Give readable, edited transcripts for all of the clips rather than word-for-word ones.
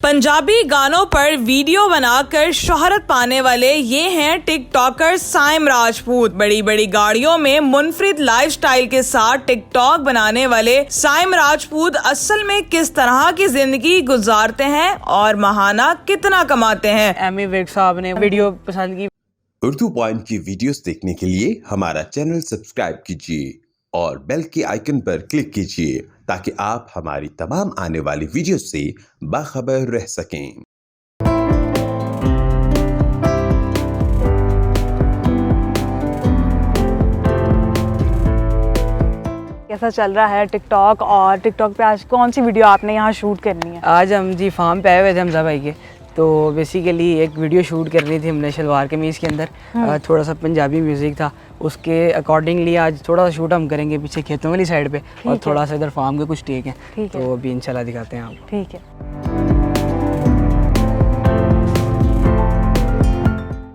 पंजाबी गानों पर वीडियो बनाकर शोहरत पाने वाले ये हैं टिकटॉकर साइम राजपूत। बड़ी बड़ी गाड़ियों में मुनफरिद लाइफस्टाइल के साथ टिकटॉक बनाने वाले साइम राजपूत असल में किस तरह की जिंदगी गुजारते हैं और महाना कितना कमाते हैं। एमी विर्क साहब ने वीडियो पसंद की। उर्दू पॉइंट की वीडियोस देखने के लिए हमारा चैनल सब्सक्राइब कीजिए और बेल के आइकन पर क्लिक कीजिए ताकि आप हमारी तमाम आने वाली वीडियो से बाखबर रह सकें। कैसा चल रहा है टिकटॉक, और टिकटॉक पे आज कौन सी वीडियो आपने यहाँ शूट करनी है? आज हम जी फार्म पे आए हुए थे हमजा भाई के, तो बेसिकली एक वीडियो शूट करनी थी हमने शलवार कमीज़ के अंदर। थोड़ा सा पंजाबी म्यूज़िक था, उसके अकॉर्डिंगली आज थोड़ा सा शूट हम करेंगे पीछे खेतों वाली साइड पे, और थोड़ा सा इधर फार्म के कुछ टेक हैं, तो अभी इंशाल्लाह दिखाते हैं आपको। ठीक है।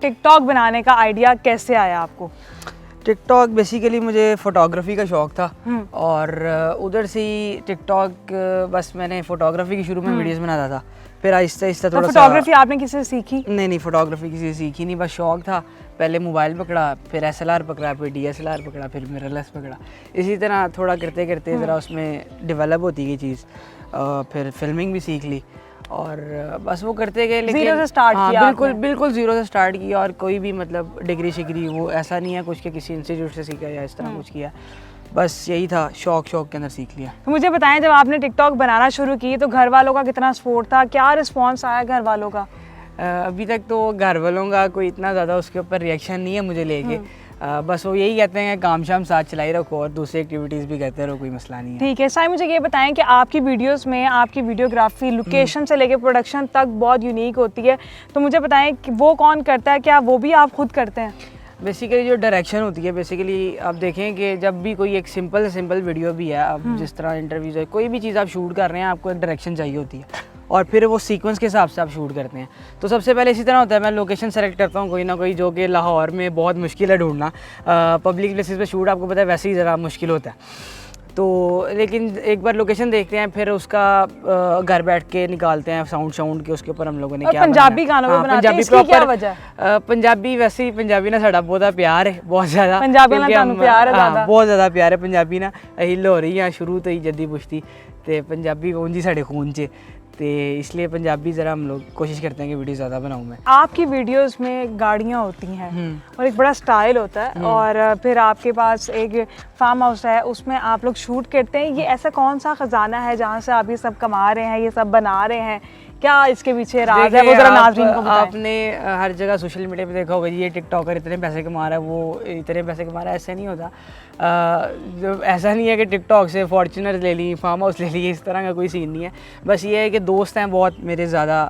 टिकटॉक बनाने का आइडिया कैसे आया आपको? टिकटॉक बेसिकली मुझे फ़ोटोग्राफी का शौक़ था, और उधर से ही टिकटॉक बस मैंने फ़ोटोग्राफी की शुरू में वीडियोस बनाता था, फिर आहिस्ता आहिस्ता थोड़ा सा। फोटोग्राफी आपने किसी से सीखी? नहीं, फ़ोटोग्राफी किसी से सीखी नहीं, बस शौक़ था। पहले मोबाइल पकड़ा, फिर SLR पकड़ा, फिर DSLR पकड़ा, फिर मिररलेस पकड़ा। इसी तरह थोड़ा करते करते ज़रा उसमें डेवलप होती गई चीज़, फिर फिल्मिंग भी सीख ली और बस वो करते गए। लेकिन ज़ीरो से स्टार्ट किया? बिल्कुल ज़ीरो से स्टार्ट किया, और कोई भी मतलब डिग्री शिग्री वो ऐसा नहीं है कुछ के किसी इंस्टीट्यूट से सीखा या इस तरह कुछ किया, बस यही था, शौक के अंदर सीख लिया। तो मुझे बताएं, जब आपने टिकटॉक बनाना शुरू की तो घर वालों का कितना सपोर्ट था, क्या रिस्पॉन्स आया घर वालों का? अभी तक तो घर वालों का कोई इतना ज़्यादा उसके ऊपर रिएक्शन नहीं है मुझे लेके। बस वो यही कहते हैं काम शाम साथ चलाई रखो और दूसरी एक्टिविटीज़ भी करते रहो, कोई मसला नहीं है। ठीक है। साई, मुझे ये बताएं कि आपकी वीडियोस में आपकी वीडियोग्राफी लोकेशन से लेके प्रोडक्शन तक बहुत यूनिक होती है, तो मुझे बताएं कि वो कौन करता है, क्या वो भी आप खुद करते हैं? बेसिकली जो डायरेक्शन होती है, बेसिकली आप देखें कि जब भी कोई एक सिंपल वीडियो भी है, अब जिस तरह इंटरव्यूज़ है, कोई भी चीज़ आप शूट कर रहे हैं, आपको एक डायरेक्शन चाहिए होती है, और फिर वो सीक्वेंस के हिसाब से आप शूट करते हैं। तो सबसे पहले इसी तरह होता है, मैं लोकेशन सेलेक्ट करता हूँ कोई ना कोई, जो कि लाहौर में बहुत मुश्किल है ढूंढना। पब्लिक प्लेसेस पे शूट आपको पता है वैसे ही ज़रा मुश्किल होता है, तो लेकिन एक बार लोकेशन देखते हैं, फिर उसका घर बैठ के निकालते हैं साउंड के, उसके ऊपर हम लोगों ने क्या पंजाबी गानों में बनाते हैं, इसकी क्या वजह है? पंजाबी वैसे ही पंजाबी ना साड़ा बहुत प्यार है, बहुत ज़्यादा पंजाबी ना तानू प्यार है ज़्यादा, बहुत ज़्यादा प्यार है पंजाबी ना। अही लाहौरी हाँ शुरू तो ही जद्दी पुश्ती, ते पंजाबी उंजी साढ़े खून च, तो इसलिए पंजाबी ज़रा हम लोग कोशिश करते हैं कि वीडियो ज़्यादा बनाऊँ मैं। आपकी वीडियोस में गाड़ियाँ होती हैं और एक बड़ा स्टाइल होता है, और फिर आपके पास एक फार्म हाउस है, उसमें आप लोग शूट करते हैं। ये ऐसा कौन सा खजाना है जहाँ से आप ये सब कमा रहे हैं, ये सब बना रहे हैं, क्या इसके पीछे राज है, वो जरा नाज़रीन को बताएं। आपने हर जगह सोशल मीडिया पे देखा होगा, ये टिकटॉकर इतने पैसे कमा रहा है, वो इतने पैसे कमा रहा है, ऐसे नहीं होता। ऐसा नहीं है कि टिकटॉक से फॉर्च्यूनर ले ली, फार्म हाउस ले ली, इस तरह का कोई सीन नहीं है। बस ये है कि दोस्त हैं बहुत मेरे, ज़्यादा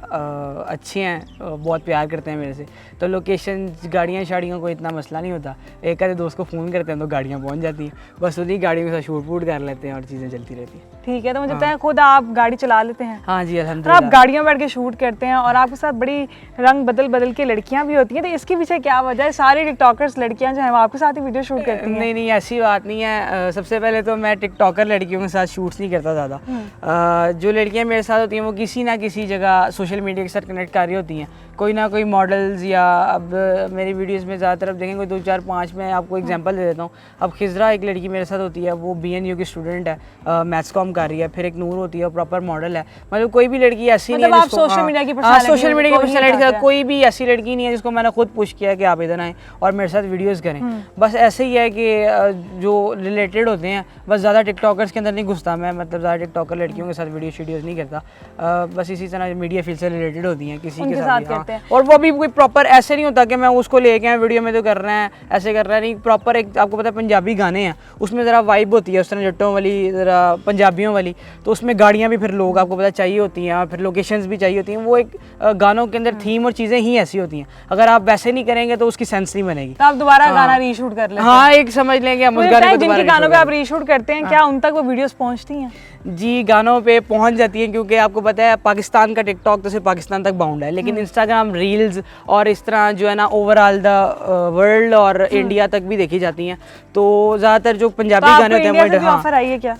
अच्छे हैं, बहुत प्यार करते हैं मेरे से, तो लोकेशन गाड़ियाँ शाड़ियों को इतना मसला नहीं होता। एक आधे दोस्त को फ़ोन करते हैं तो गाड़ियाँ पहुँच जाती हैं, बस उन्हीं गाड़ियों के साथ शूट वूट कर लेते हैं और चीज़ें चलती रहती हैं। ठीक है। तो मुझे बताएं, खुद आप गाड़ी चला लेते हैं? हाँ जी, अल्हम्दुलिल्लाह। आप गाड़ियों बैठ के शूट करते हैं और आपके साथ बड़ी रंग बदल के लड़कियां भी होती हैं, तो इसके पीछे क्या वजह है? सारे टिकटॉकर्स लड़कियां जो हैं वो आपके साथ ही वीडियो शूट करती हैं? नहीं, ऐसी बात नहीं है। सबसे पहले तो मैं टिकटॉकर लड़कियों के साथ शूट्स नहीं करता ज़्यादा। जो लड़कियां मेरे साथ होती हैं वो किसी ना किसी जगह सोशल मीडिया के साथ कनेक्ट कर रही होती हैं, कोई ना कोई मॉडल्स, या अब मेरी वीडियोस में ज़्यादातर अब देखेंगे 2 4 5 मैं आपको एग्जांपल दे देता हूँ। अब खिजरा एक लड़की मेरे साथ होती है, वो BNU की स्टूडेंट है, मैथ्स कॉम कर रही है। फिर एक नूर होती है, प्रॉपर मॉडल है। मतलब कोई भी लड़की ऐसी नहीं है जिसको सोशल मीडिया की पर्सनैलिटी, कोई भी ऐसी लड़की नहीं है जिसको मैंने खुद पुश किया कि आप इधर आएँ और मेरे साथ वीडियोज़ करें। बस ऐसे ही है कि जो रिलेटेड होते हैं, बस ज़्यादा टिकटॉकर्स के अंदर नहीं घुसता मैं, मतलब ज़्यादा टिकटॉकर लड़कियों के साथ वीडियोज़ नहीं करता। बस इसी तरह मीडिया फील्ड से रिलेटेड होती हैं किसी के साथ करते हैं। और वो भी कोई प्रॉपर ऐसे नहीं होता कि मैं उसको लेके आए वीडियो में तो कर रहे हैं, ऐसे कर रहे हैं नहीं। प्रॉपर एक आपको पता है पंजाबी गाने हैं, उसमें ज़रा वाइब होती है उस तरह जट्टों वाली, ज़रा पंजाबियों वाली, तो उसमें गाड़ियाँ भी फिर लोग आपको पता चाहिए होती हैं, फिर लोकेशंस भी चाहिए होती हैं। वो एक गानों के अंदर थीम और चीज़ें ही ऐसी होती हैं, अगर आप वैसे नहीं करेंगे तो उसकी सेंस नहीं बनेगी। तो आप दोबारा गाना रीशूट कर लेते हैं? हाँ, एक समझ लेंगे हम उस गाने को दोबारा गानों पे आप रीशूट करते हैं, क्या उन तक वो वीडियोस पहुंचती हैं? जी गानों पे पहुंच जाती हैं, क्योंकि आपको पता है पाकिस्तान का टिकटॉक तो सिर्फ पाकिस्तान तक बाउंड है, लेकिन इंस्टाग्राम रील्स और इस तरह जो है ना ओवरऑल द वर्ल्ड और इंडिया तक भी देखी जाती हैं। तो ज़्यादातर जो पंजाबी गाने होते हैं वो ऑफर आई है क्या?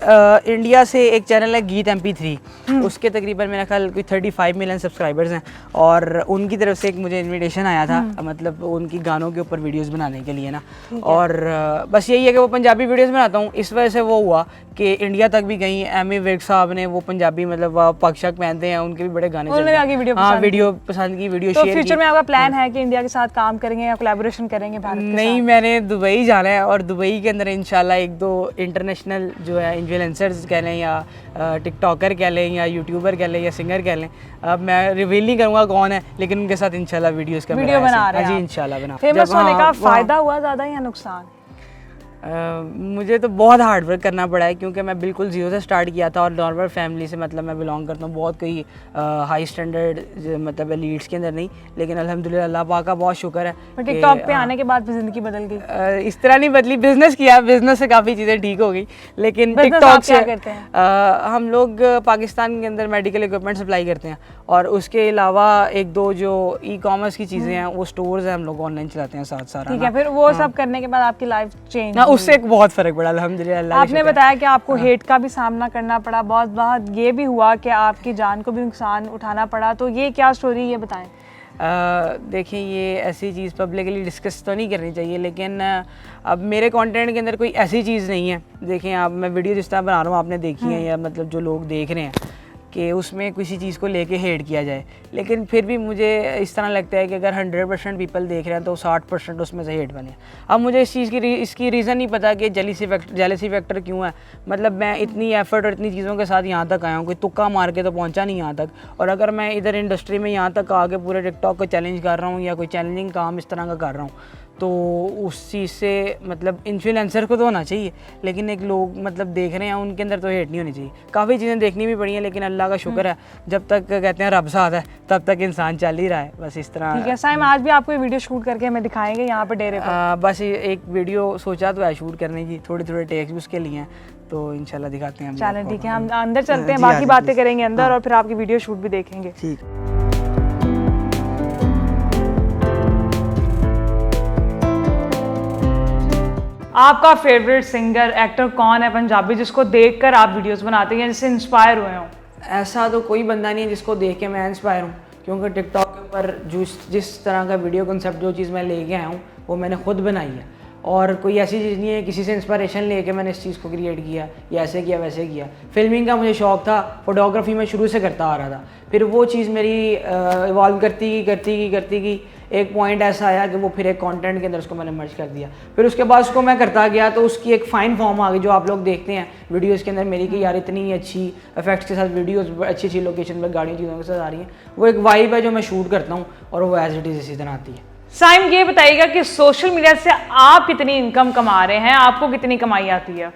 इंडिया से एक चैनल है गीत MP3, उसके तकरीबन मेरा ख्याल कोई 35 मिलियन सब्सक्राइबर्स हैं, और उनकी तरफ से एक मुझे इनविटेशन आया था, मतलब उनकी गानों के ऊपर वीडियोस बनाने के लिए ना। और बस यही है कि वो पंजाबी वीडियोस बनाता हूँ, इस वजह से वो हुआ कि इंडिया तक भी गई। एमी विर्क साहब ने, वो पंजाबी मतलब पग शक पहनते हैं, उनके भी बड़े गाने उन्होंने आगे वीडियो हाँ वीडियो पसंद की, वीडियो तो शेयर की। फ्यूचर में आपका प्लान है कि इंडिया के साथ काम करेंगे या कोलैबोरेशन करेंगे भारत के नहीं, मैंने दुबई जाना है, और दुबई के अंदर इंशाल्लाह एक दो इंटरनेशनल जो है इन्फ्लुएंसर्स कह लें या टिकटॉकर कह लें या यूट्यूबर कह लें या सिंगर कह लें, अब मैं रिवील नहीं करूँगा कौन है, लेकिन उनके साथ इंशाल्लाह वीडियोस का वीडियो बना रहे हैं जी इंशाल्लाह बना। फेमस होने का फायदा हुआ ज़्यादा या नुकसान? मुझे तो बहुत हार्ड वर्क करना पड़ा है, क्योंकि मैं बिल्कुल ज़ीरो से स्टार्ट किया था, और नॉर्मल फैमिली से मतलब मैं बिलोंग करता हूँ, बहुत कोई हाई स्टैंडर्ड मतलब एलीट्स के अंदर नहीं, लेकिन अल्हम्दुलिल्लाह अल्लाह पाक का बहुत शुक्र है। टिकटॉक पे आने के बाद भी ज़िंदगी बदल गई? इस तरह नहीं बदली, बिजनेस किया, बिजनेस से काफ़ी चीज़ें ठीक हो गई, लेकिन टिकटॉक से करते हैं? हम लोग पाकिस्तान के अंदर मेडिकल इक्विपमेंट सप्लाई करते हैं, और उसके अलावा एक दो जो ई-कॉमर्स की चीज़ें हैं वो स्टोर्स हैं, हम लोग ऑनलाइन चलाते हैं साथ सारा। ठीक है, फिर वो सब करने के बाद आपकी लाइफ चेंज ना, उससे एक बहुत फ़र्क पड़ा अल्हम्दुलिल्लाह। आपने बताया कि आपको हेट का भी सामना करना पड़ा, बहुत बहुत ये भी हुआ कि आपकी जान को भी नुकसान उठाना पड़ा, तो ये क्या स्टोरी, ये बताएं। देखिए, ये ऐसी चीज़ पब्लिकली डिस्कस तो नहीं करनी चाहिए, लेकिन अब मेरे कंटेंट के अंदर कोई ऐसी चीज़ नहीं है। देखें आप, मैं वीडियो जिस तरह बना रहा हूँ आपने देखी है, या मतलब जो लोग देख रहे हैं कि उसमें किसी चीज़ को लेके हेट किया जाए, लेकिन फिर भी मुझे इस तरह लगता है कि अगर 100% पीपल देख रहे हैं तो 60% उसमें से हेट बने। अब मुझे इस चीज़ की इसकी रीज़न नहीं पता कि जेलसी फैक्टर क्यों है। मतलब मैं इतनी एफर्ट और इतनी चीज़ों के साथ यहाँ तक आया हूँ, कोई तुक्का मार के तो पहुँचा नहीं यहाँ तक, और अगर मैं इधर इंडस्ट्री में यहाँ तक आके पूरे टिकटॉक को चैलेंज कर रहा हूँ या कोई चैलेंजिंग काम इस तरह का कर रहा हूँ, तो उस चीज़ से मतलब इन्फ्लुएंसर को तो होना चाहिए, लेकिन एक लोग मतलब देख रहे हैं उनके अंदर तो हेट नहीं होनी चाहिए। काफ़ी चीज़ें देखनी भी पड़ी हैं, लेकिन अल्लाह का शुक्र है, जब तक कहते हैं रब साथ है तब तक इंसान चल ही रहा है, बस इस तरह। ठीक है साइम, आज भी आपको ये वीडियो शूट करके हमें दिखाएंगे यहाँ पे डेरे पर? बस एक वीडियो सोचा तो है शूट करने की, थोड़े टेक्स भी उसके लिए हैं, तो इंशाल्लाह दिखाते हैं हम। चलें ठीक है, हम अंदर चलते हैं, बाकी बातें करेंगे अंदर, और फिर आपकी वीडियो शूट भी देखेंगे। ठीक। आपका फेवरेट सिंगर, एक्टर कौन है पंजाबी जिसको देखकर आप वीडियोस बनाते हैं, जिससे इंस्पायर हुए हों? ऐसा तो कोई बंदा नहीं है जिसको देख के मैं इंस्पायर हूँ, क्योंकि टिकटॉक के ऊपर जिस तरह का वीडियो कंसेप्ट जो चीज़ मैं लेके आया हूँ वो मैंने खुद बनाई है, और कोई ऐसी चीज़ नहीं है किसी से इंस्पिरेशन लेके मैंने इस चीज़ को क्रिएट किया या ऐसे किया वैसे किया। फिल्मिंग का मुझे शौक़ था, फोटोग्राफी में शुरू से करता आ रहा था, फिर वो चीज़ मेरी इवॉल्व करती गई। एक पॉइंट ऐसा आया कि वो फिर एक कंटेंट के अंदर उसको मैंने मर्ज कर दिया, फिर उसके बाद उसको मैं करता गया तो उसकी एक फ़ाइन फॉर्म आ गई जो आप लोग देखते हैं वीडियोस के अंदर मेरी कि यार इतनी अच्छी इफेक्ट्स के साथ वीडियोस अच्छी लोकेशन पर गाड़ियों चीज़ों के साथ आ रही हैं। वो एक वाइब है जो मैं शूट करता हूँ, और वो एज इट इज़ इसी तरह आती है। साइम, ये बताइएगा कि सोशल मीडिया से आप कितनी इनकम कमा रहे हैं, आपको कितनी कमाई आती है?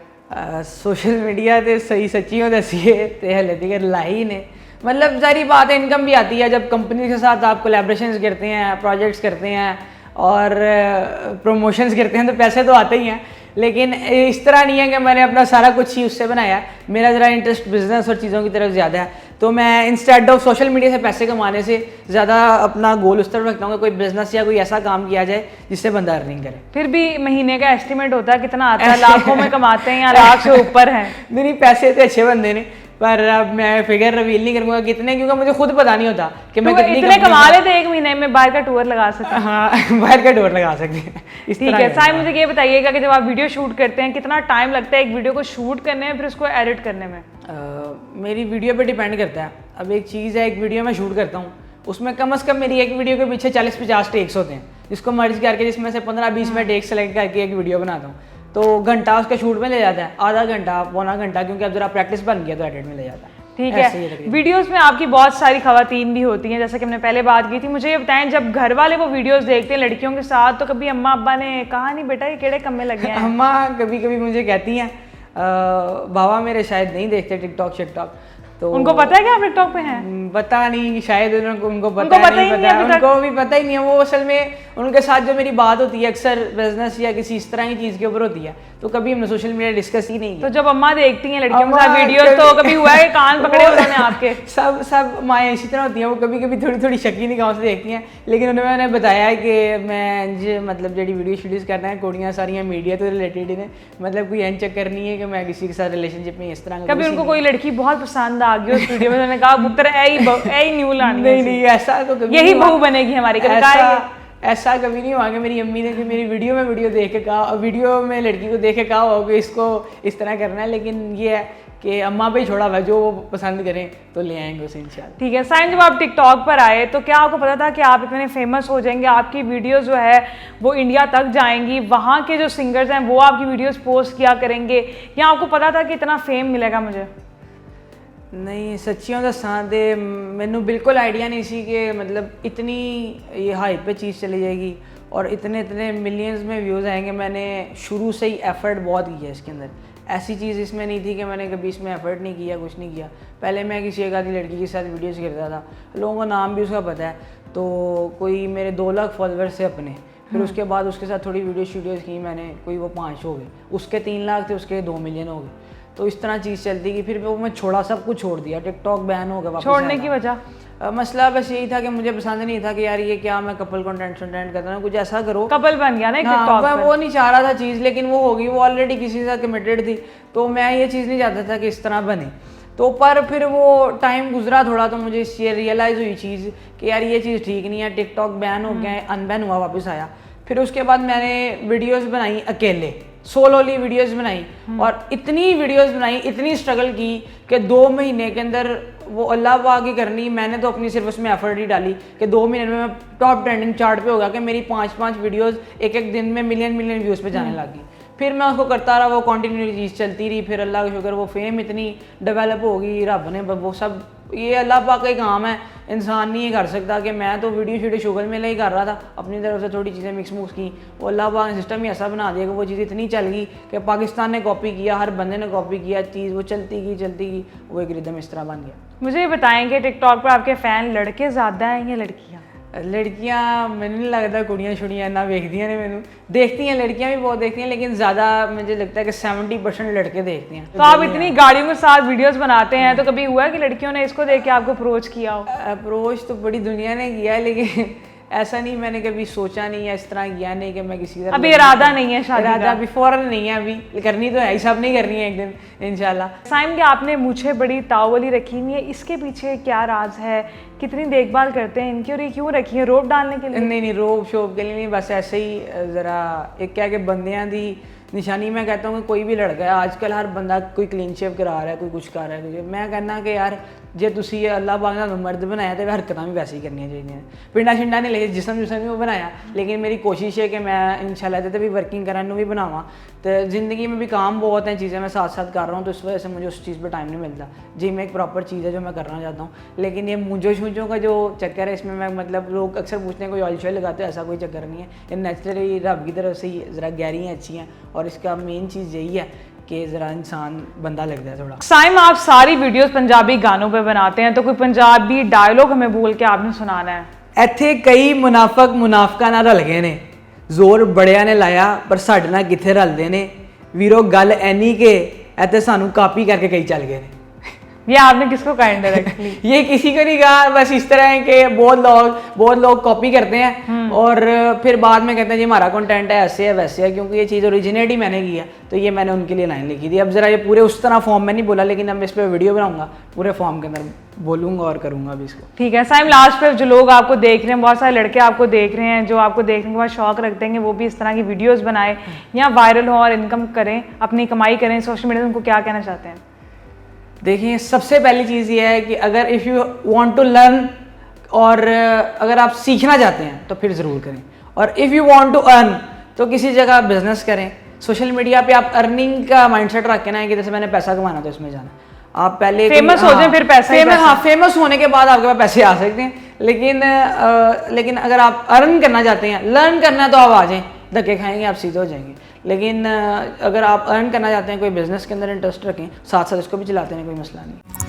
सोशल मीडिया ते सही सच्चियों दसिए तो हले तक लाई ने, मतलब सारी बात है, इनकम भी आती है जब कंपनी के साथ आप कोलैबोरेशंस करते हैं, प्रोजेक्ट्स करते हैं और प्रमोशंस करते हैं, तो पैसे तो आते ही हैं, लेकिन इस तरह नहीं है कि मैंने अपना सारा कुछ ही उससे बनाया। मेरा ज़रा इंटरेस्ट बिजनेस और चीज़ों की तरफ ज़्यादा है, तो मैं इंस्टेड ऑफ सोशल मीडिया से पैसे कमाने से ज़्यादा अपना गोल उस तरफ रखता हूँ कि कोई बिजनेस या कोई ऐसा काम किया जाए जिससे बंदा अर्निंग करे। फिर भी महीने का एस्टिमेट होता है कितना आता है? लाखों में कमाते हैं या लाख से ऊपर है? नहीं, पैसे तो अच्छे बंदे ने, पर अब मैं फिगर रिवील नहीं करूँगा कितने, क्योंकि मुझे खुद पता नहीं होता कि मैं कितनी इतने कमा लेते एक महीने में बाहर का टूर लगा सकते हैं। हाँ, बाहर का टूर लगा सकते हैं। ठीक है साइम, मुझे ये बताइएगा कि जब आप वीडियो शूट करते हैं कितना टाइम लगता है एक वीडियो को शूट करने में, फिर उसको एडिट करने में? मेरी वीडियो पे डिपेंड करता है। अब एक चीज़ है, एक वीडियो मैं शूट करता हूँ, उसमें कम से कम मेरी एक वीडियो के पीछे 40-50 टेक्स होते हैं, जिसको मर्ज करके जिसमें से 15-20 में टेक्स सेलेक्ट करके एक वीडियो बनाता हूँ, तो घंटा उसका शूट में ले जाता है, आधा घंटा पौना घंटा, क्योंकि अब जरा प्रैक्टिस बन गया तो एडिट में ले जाता है। ठीक है, वीडियोस में आपकी बहुत सारी खवातीन भी होती हैं, जैसा कि हमने पहले बात की थी। मुझे ये बताएं, जब घर वाले वो वीडियोस देखते हैं लड़कियों के साथ, तो कभी अम्मा अब्बा ने कहा नहीं बेटा ये केड़े कम्मे लगे हैं? अम्मा कभी कभी मुझे कहती हैं, बाबा मेरे शायद नहीं देखते टिकटॉक, तो उनको पता है कि आप टिकटॉक पे हैं? पता नहीं, शायद उनको पता ही नहीं है अभी तक। उनको भी पता ही नहीं है। वो असल में उनके साथ जो मेरी बात होती है अक्सर बिजनेस या किसी इस तरह की चीज़ के ऊपर होती है, तो कभी हमने सोशल मीडिया डिस्कस ही नहीं किया। तो जब अम्मा देखती हैं लड़कियों के साथ अम्मा वीडियोस, तो कभी हुआ है कान पकड़े उन्होंने आपके? सब माएँ इसी तरह होती हैं, वो कभी कभी थोड़ी थोड़ी शकी निगाहों से देखती हैं, लेकिन उन्होंने मैंने बताया कि मैं मतलब जी वीडियो शीडियोस करना है, कुड़ियाँ सारियाँ मीडिया तो रिलेटेड ही मतलब कोई एन चक्कर नहीं है कि मैं किसी के साथ रिलेशनशिप में इस तरह का। कभी उनको कोई लड़की बहुत पसंद आ गई उस वीडियो में, उन्होंने कहा पुत्र ऐ न्यू लानी है, नहीं ऐसा तो कभी यही बहू बनेगी हमारी, कभी कहा है ये? ऐसा कभी नहीं हुआ कि मेरी अम्मी ने कि मेरी वीडियो देख के कहा, वीडियो में लड़की को देख के कहा हो कि इसको इस तरह करना है, लेकिन ये है कि अम्मा पे ही छोड़ा हुआ, जो वो पसंद करें तो ले आएंगे उसे इंशाल्लाह। ठीक है साइम, जब आप टिकटॉक पर आए तो क्या आपको पता था कि आप इतने फेमस हो जाएंगे, आपकी वीडियोस जो है वो इंडिया तक जाएंगी, वहाँ के जो सिंगर्स हैं वो आपकी वीडियोस पोस्ट किया करेंगे, या आपको पता था कि इतना फेम मिलेगा मुझे? नहीं, सच्चियों दसां दे मैनू बिल्कुल आइडिया नहीं सी कि मतलब इतनी ये हाइप पे चीज़ चली जाएगी और इतने इतने मिलियंस में व्यूज़ आएंगे। मैंने शुरू से ही एफर्ट बहुत किया इसके अंदर, ऐसी चीज़ इसमें नहीं थी कि मैंने कभी इसमें एफर्ट नहीं किया, कुछ नहीं किया। पहले मैं किसी एक आधी लड़की के साथ वीडियोस करता था, लोगों को नाम भी उसका पता है, तो कोई मेरे 2 लाख फॉलोअर्स से अपने, फिर उसके बाद उसके साथ थोड़ी वीडियोस की मैंने, कोई वो 5 हो गए, उसके 3 लाख थे, उसके 2 मिलियन हो गए, तो इस तरह चीज़ चलती गई। फिर वो मैं छोड़ा, सब कुछ छोड़ दिया, टिकटॉक बैन हो गया वापस। छोड़ने की वजह? मसला बस यही था कि मुझे पसंद नहीं था कि यार ये क्या मैं कपल कंटेंट करता हूँ, कुछ ऐसा करो। कपल बन गया ना एक टिकटॉक मैं पर। वो नहीं चाह रहा था चीज़, लेकिन वो होगी, वो ऑलरेडी किसी के साथ कमिटेड थी, तो मैं ये चीज़ नहीं चाहता था कि इस तरह बने। तो पर फिर वो टाइम गुजरा थोड़ा, तो मुझे ये रियलाइज़ हुई चीज़ कि यार ये चीज़ ठीक नहीं है, टिकटॉक बैन हो गया है, अनबैन हुआ, वापस आया। फिर उसके बाद मैंने वीडियोस बनाई अकेले, सोलोली वीडियोस बनाई, और इतनी वीडियोस बनाई, इतनी स्ट्रगल की कि 2 महीने के अंदर वो अल्लाह पाक की करनी, मैंने तो अपनी सिर्फ उसमें एफर्ट ही डाली कि 2 महीने में मैं टॉप ट्रेंडिंग चार्ट पे हो गया कि मेरी 5-5 वीडियोस एक दिन में मिलियन व्यूज़ पे जाने लगी। फिर मैं उसको करता रहा, वो कंटिन्यू चीज़ चलती रही, फिर अल्लाह का शुक्र वो फेम इतनी डेवलप होगी, रब ने वो सब, ये अल्लाह पाक का ही काम है, इंसान नहीं ये कर सकता। कि मैं तो वीडियो शुगल में ही कर रहा था, अपनी तरफ से थोड़ी चीज़ें मिक्स मुक्स की, वो अल्लाह पाक ने सिस्टम ही ऐसा बना दिया कि वो चीज़ इतनी चल गई कि पाकिस्तान ने कॉपी किया, हर बंदे ने कॉपी किया, चीज़ वो चलती गई, वो एक रिदम इस तरह बन गया। मुझे ये बताएंगे टिकटॉक पर आपके फ़ैन लड़के ज़्यादा हैं या लड़कियाँ? लड़कियाँ मैंने नहीं लगता, कुड़ियाँ शुड़ियाँ ना देखती हैं, मैंने देखती हैं, लड़कियाँ भी बहुत देखती हैं, लेकिन ज़्यादा मुझे लगता है कि 70% लड़के देखते हैं। तो आप इतनी गाड़ियों के साथ वीडियोस बनाते हैं, तो कभी हुआ है कि लड़कियों ने इसको देख के आपको अप्रोच किया हो? अप्रोच तो बड़ी दुनिया ने किया है, लेकिन ऐसा नहीं, मैंने कभी सोचा नहीं है, इस तरह किया नहीं कि मैं किसी तरह, अभी इरादा नहीं है शादी का? इरादा अभी फौरन नहीं है, अभी करनी तो है ही, सब नहीं करनी है एक दिन इंशाल्लाह। साइम के आपने मुझे बड़ी तावली रखी हुई है, इसके पीछे क्या राज है, कितनी देखभाल करते हैं इनकी, और ये क्यों रखी है, रोब डालने के लिए? नहीं, रोब शोब के लिए नहीं, बस ऐसे ही ज़रा एक क्या कि बंदियां दी निशानी। मैं कहता हूँ कि कोई भी लड़का है आजकल, हर बंदा कोई क्लीन शेव करा रहा है, कोई कुछ कर रहा है, कुछ। मैं कहना कि यार जे तुसी अल्लाह पाक ने मर्द बनाया तो हरकतां भी वैसे ही करनी चाहिए, पिंडा शिंडा नहीं ले, जिसम भी वो बनाया, लेकिन मेरी कोशिश है कि मैं इंशाल्लाह ते भी वर्किंग करा भी बनावा। तो ज़िंदगी में भी काम बहुत हैं, चीज़ें मैं साथ साथ कर रहा हूँ, तो इस वजह से मुझे उस चीज़ पर टाइम नहीं मिलता। जिम एक प्रॉपर चीज़ है जो मैं करना चाहता हूँ, लेकिन ये मूंजों शूंजों का जो चक्कर है इसमें मैं मतलब लोग अक्सर पूछते हैं कोई ऑयल शॉयल लगाते हैं, ऐसा कोई चक्कर नहीं है, ये नेचुरली रब की तरफ से ही ज़रा गहरी हैं, अच्छी हैं, और इसका मेन चीज़ यही है कि ज़रा इंसान बंदा लग जाए थोड़ा। साइम आप सारी वीडियोस पंजाबी गानों पे बनाते हैं, तो कोई पंजाबी डायलॉग हमें बोल के आपने सुनाना है। ਇੱਥੇ ਕਈ ਮੁਨਾਫਕਾਂ ਨਾਲ ਰਲ ਗਏ ਨੇ, ਜ਼ੋਰ ਬੜਿਆਂ ਨੇ ਲਾਇਆ ਪਰ ਸਾਡੇ ਨਾਲ ਕਿੱਥੇ ਰਲਦੇ ਨੇ, ਵੀਰੋ ਗੱਲ ਐਨੀ ਕਿ ਇੱਥੇ ਸਾਨੂੰ ਕਾਪੀ ਕਰਕੇ ਕਈ ਚੱਲ गए ਨੇ। ये आपने किसको कहा इंडायरेक्टली? ये किसी को नहीं कहा, बस इस तरह है कि बहुत लोग कॉपी करते हैं और फिर बाद में कहते हैं जी हमारा कंटेंट है, ऐसे है वैसे है, क्योंकि ये चीज़ ओरिजिनेट ही मैंने की है, तो ये मैंने उनके लिए लाइन लिखी थी। अब ज़रा ये पूरे उस तरह फॉर्म में नहीं बोला, लेकिन अब इस पर वीडियो बनाऊंगा, पूरे फॉर्म के अंदर बोलूँगा और करूँगा अभी इसको। ठीक है साइम, लास्ट पे जो लोग आपको देख रहे हैं, बहुत सारे लड़के आपको देख रहे हैं जो आपको देखने के बाद शौक रखते हैं कि वो भी इस तरह की वीडियोज़ बनाए या वायरल हो और इनकम करें, अपनी कमाई करें सोशल मीडिया, उनको क्या कहना चाहते हैं? देखिए, सबसे पहली चीज़ ये है कि अगर if you want to learn, और अगर आप सीखना चाहते हैं तो फिर ज़रूर करें, और if you want to earn तो किसी जगह बिजनेस करें। सोशल मीडिया पे आप अर्निंग का माइंडसेट रख के ना कि जैसे मैंने पैसा कमाना तो इसमें जाना, आप पहले फेमस हो जाए फिर पैसा फेमस होने के बाद आपके पास पैसे आ सकते हैं, लेकिन अगर आप अर्न करना चाहते हैं, लर्न करना है, तो आप आ जाएं, धक्के खाएंगे आप सीधे हो जाएंगे। लेकिन अगर आप अर्न करना चाहते हैं, कोई बिजनेस के अंदर इंटरेस्ट रखें, साथ साथ इसको भी चलाते हैं, कोई मसला नहीं।